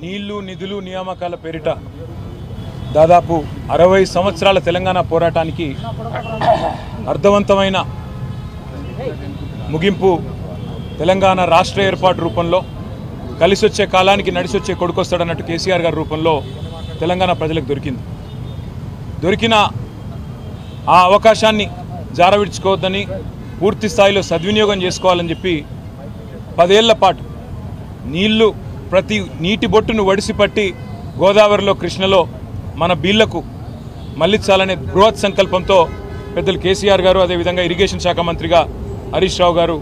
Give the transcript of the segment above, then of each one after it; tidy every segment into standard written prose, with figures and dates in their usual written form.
నీళ్లు నిధులు నియామకాల పేరిట దాదాపు 60 సంవత్సరాల తెలంగాణ పోరాటానికి అర్థవంతమైన ముగింపు తెలంగాణ రాష్ట్ర ఏర్పాటు రూపంలో కలిసొచ్చే కాలానికి నడిసొచ్చే కొడుకొస్తాడన్నట్టు కేసీఆర్ గారి రూపంలో తెలంగాణ ప్రజలకు దొరికిన ఆ అవకాశాన్ని జారవిడ్చుకోవద్దని పూర్తి స్థాయిలో సద్వినియోగం చేసుకోవాలని చెప్పి 10 ఏళ్ల పాటు నీళ్లు ప్రతి నీటి బొట్టును వడిసిపట్టి గోదావరిలో కృష్ణలో మన బీళ్లకు మళ్లించాలనే బృహత్ సంకల్పంతో పెద్దలు కేసీఆర్ గారు అదేవిధంగా ఇరిగేషన్ శాఖ మంత్రిగా హరీష్ రావు గారు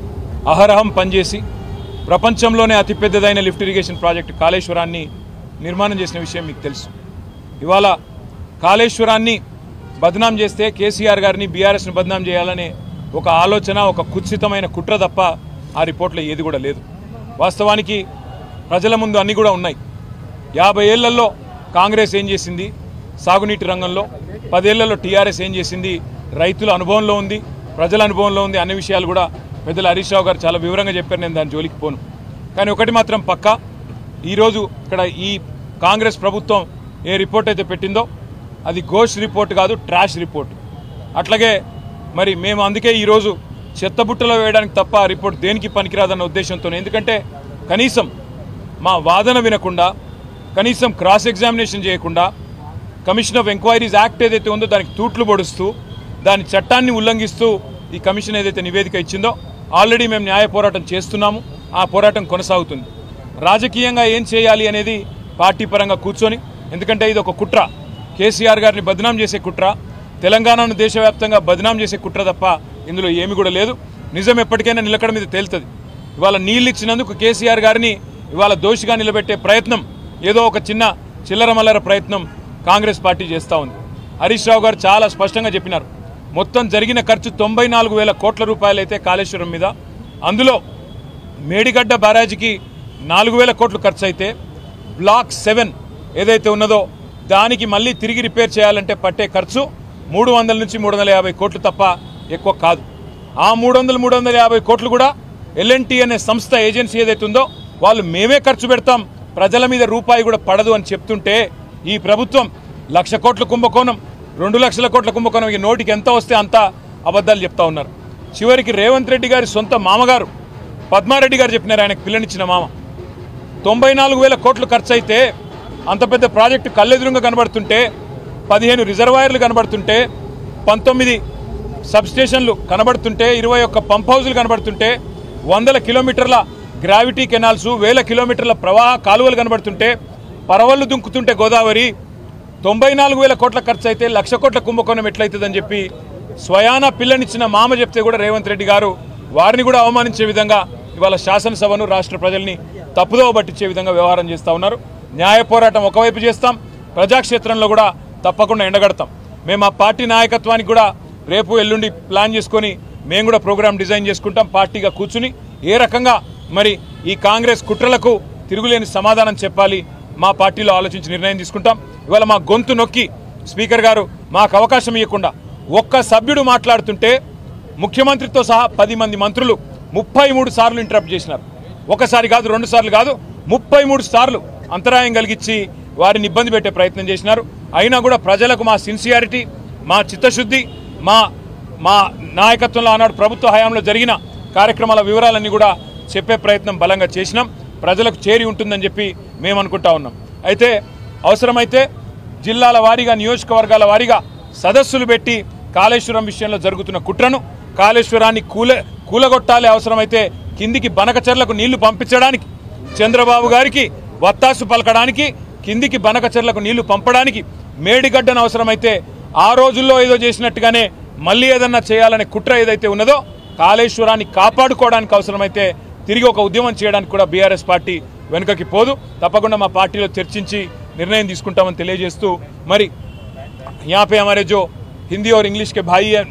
అహరహం పనిచేసి ప్రపంచంలోనే అతిపెద్దదైన లిఫ్ట్ ఇరిగేషన్ ప్రాజెక్టు కాళేశ్వరాన్ని నిర్మాణం చేసిన విషయం మీకు తెలుసు. ఇవాళ కాళేశ్వరాన్ని బదనాం చేస్తే కేసీఆర్ గారిని బీఆర్ఎస్ని బదనాం చేయాలనే ఒక ఆలోచన, ఒక కుత్సితమైన కుట్ర తప్ప ఆ రిపోర్ట్లో ఏది కూడా లేదు. వాస్తవానికి ప్రజల ముందు అన్నీ కూడా ఉన్నాయి. 50 ఏళ్లలో కాంగ్రెస్ ఏం చేసింది సాగునీటి రంగంలో, 10 ఏళ్లలో టీఆర్ఎస్ ఏం చేసింది రైతుల అనుభవంలో ఉంది, ప్రజల అనుభవంలో ఉంది అనే విషయాలు కూడా పెద్దలు హరీష్ రావు గారు చాలా వివరంగా చెప్పారు. నేను దాని జోలికి పోను. కానీ ఒకటి మాత్రం పక్కా, ఈరోజు ఇక్కడ ఈ కాంగ్రెస్ ప్రభుత్వం ఏ రిపోర్ట్ అయితే పెట్టిందో అది ఘోష్ రిపోర్ట్ కాదు, ట్రాష్ రిపోర్ట్. అట్లాగే మరి మేము అందుకే ఈరోజు చెత్తబుట్టలో వేయడానికి తప్ప ఆ రిపోర్ట్ దేనికి పనికిరాదన్న ఉద్దేశంతో, ఎందుకంటే కనీసం మా వాదన వినకుండా, కనీసం క్రాస్ ఎగ్జామినేషన్ చేయకుండా, కమిషన్ ఆఫ్ ఎంక్వైరీస్ యాక్ట్ ఏదైతే ఉందో దానికి తూట్లు పొడుస్తూ, దాని చట్టాన్ని ఉల్లంఘిస్తూ ఈ కమిషన్ ఏదైతే నివేదిక ఇచ్చిందో ఆల్రెడీ మేము న్యాయ పోరాటం చేస్తున్నాము. ఆ పోరాటం కొనసాగుతుంది. రాజకీయంగా ఏం చేయాలి అనేది పార్టీ పరంగా కూర్చొని, ఎందుకంటే ఇది ఒక కుట్ర, కేసీఆర్ గారిని బదనాం చేసే కుట్ర, తెలంగాణను దేశవ్యాప్తంగా బదనాం చేసే కుట్ర తప్ప ఇందులో ఏమి కూడా లేదు. నిజం ఎప్పటికైనా నిలకడ మీద తేలుతుంది. ఇవాళ నీళ్ళు ఇచ్చినందుకు కేసీఆర్ గారిని ఇవాళ దోషిగా నిలబెట్టే ప్రయత్నం, ఏదో ఒక చిన్న చిల్లర మల్లర ప్రయత్నం కాంగ్రెస్ పార్టీ చేస్తూ ఉంది. హరీష్ రావు గారు చాలా స్పష్టంగా చెప్పినారు. మొత్తం జరిగిన ఖర్చు 94,000 కోట్ల రూపాయలు అయితే కాళేశ్వరం మీద, అందులో మేడిగడ్డ బ్యారేజీకి 4,000 కోట్లు ఖర్చు అయితే బ్లాక్ 7 ఏదైతే ఉన్నదో దానికి మళ్ళీ తిరిగి రిపేర్ చేయాలంటే పట్టే ఖర్చు 300 నుంచి 350 కోట్లు తప్ప ఎక్కువ కాదు. ఆ 300-350 కోట్లు కూడా ఎల్ఎన్టీ అనే సంస్థ ఏజెన్సీ ఏదైతే ఉందో వాళ్ళు మేమే ఖర్చు పెడతాం, ప్రజల మీద రూపాయి కూడా పడదు అని చెప్తుంటే ఈ ప్రభుత్వం 1,00,000 కోట్ల కుంభకోణం, 2,00,000 కోట్ల కుంభకోణం, ఈ నోటికి ఎంత వస్తే అంత అబద్ధాలు చెప్తా ఉన్నారు. చివరికి రేవంత్ రెడ్డి గారి సొంత మామగారు పద్మారెడ్డి గారు చెప్పినారు, ఆయనకు పిల్లనిచ్చిన మామ, 94,000 కోట్లు ఖర్చు అయితే అంత పెద్ద ప్రాజెక్టు కళ్ళెదురుగా కనబడుతుంటే, 15 రిజర్వాయర్లు కనబడుతుంటే, 19 సబ్స్టేషన్లు కనబడుతుంటే, 21 పంప్ హౌజులు కనబడుతుంటే, 100 కిలోమీటర్ల గ్రావిటీ కెనాల్స్, 1000 కిలోమీటర్ల ప్రవాహ కాలువలు కనబడుతుంటే, పరవళ్ళు దుంకుతుంటే గోదావరి, 94,000 కోట్ల ఖర్చు అయితే 1,00,000 కోట్ల కుంభకోణం ఎట్లయితుందని చెప్పి స్వయాన పిల్లనిచ్చిన మామ చెప్తే కూడా రేవంత్ రెడ్డి గారు వారిని కూడా అవమానించే విధంగా ఇవాళ శాసనసభను, రాష్ట్ర ప్రజల్ని తప్పుదోవ పట్టించే విధంగా వ్యవహారం చేస్తూ ఉన్నారు. న్యాయ పోరాటం ఒకవైపు చేస్తాం, ప్రజాక్షేత్రంలో కూడా తప్పకుండా ఎండగడతాం. మేము ఆ పార్టీ నాయకత్వానికి కూడా రేపు ఎల్లుండి ప్లాన్ చేసుకొని మేము కూడా ప్రోగ్రాం డిజైన్ చేసుకుంటాం. పార్టీగా కూర్చుని ఏ రకంగా మరి ఈ కాంగ్రెస్ కుట్రలకు తిరుగులేని సమాధానం చెప్పాలి మా పార్టీలో ఆలోచించి నిర్ణయం తీసుకుంటాం. ఇవాళ మా గొంతు నొక్కి స్పీకర్ గారు మాకు అవకాశం ఇవ్వకుండా ఒక్క సభ్యుడు మాట్లాడుతుంటే ముఖ్యమంత్రితో సహా 10 మంది మంత్రులు 33 సార్లు ఇంటరప్ట్ చేసినారు. ఒకసారి కాదు, 2 సార్లు కాదు, 33 సార్లు అంతరాయం కలిగించి వారిని ఇబ్బంది పెట్టే ప్రయత్నం చేసినారు. అయినా కూడా ప్రజలకు మా సిన్సియారిటీ, మా చిత్తశుద్ధి, మా నాయకత్వంలో ఆనాడు ప్రభుత్వ హయాంలో జరిగిన కార్యక్రమాల వివరాలన్నీ కూడా చెప్పే ప్రయత్నం బలంగా చేసినాం. ప్రజలకు చేరి ఉంటుందని చెప్పి మేము అనుకుంటా ఉన్నాం. అయితే అవసరమైతే జిల్లాల వారీగా, నియోజకవర్గాల వారీగా సదస్సులు పెట్టి కాళేశ్వరం విషయంలో జరుగుతున్న కుట్రను, కాళేశ్వరాన్ని కూలగొట్టాలి, అవసరమైతే కిందికి బనకచెర్లకు నీళ్లు పంపించడానికి, చంద్రబాబు గారికి వత్తాసు పలకడానికి, కిందికి బనకచెర్లకు నీళ్లు పంపడానికి, మేడిగడ్డను అవసరమైతే ఆ రోజుల్లో ఏదో చేసినట్టుగానే మళ్ళీ ఏదన్నా చేయాలనే కుట్ర ఏదైతే ఉన్నదో కాళేశ్వరాన్ని కాపాడుకోవడానికి అవసరమైతే తిరిగి ఒక ఉద్యమం చేయడానికి కూడా బీఆర్ఎస్ పార్టీ వెనుకకి పోదు. తప్పకుండా మా పార్టీలో చర్చించి నిర్ణయం తీసుకుంటామని తెలియజేస్తూ, మరి यहाँ पे हमारे जो हिंदी और इंग्लिश के भाई हैं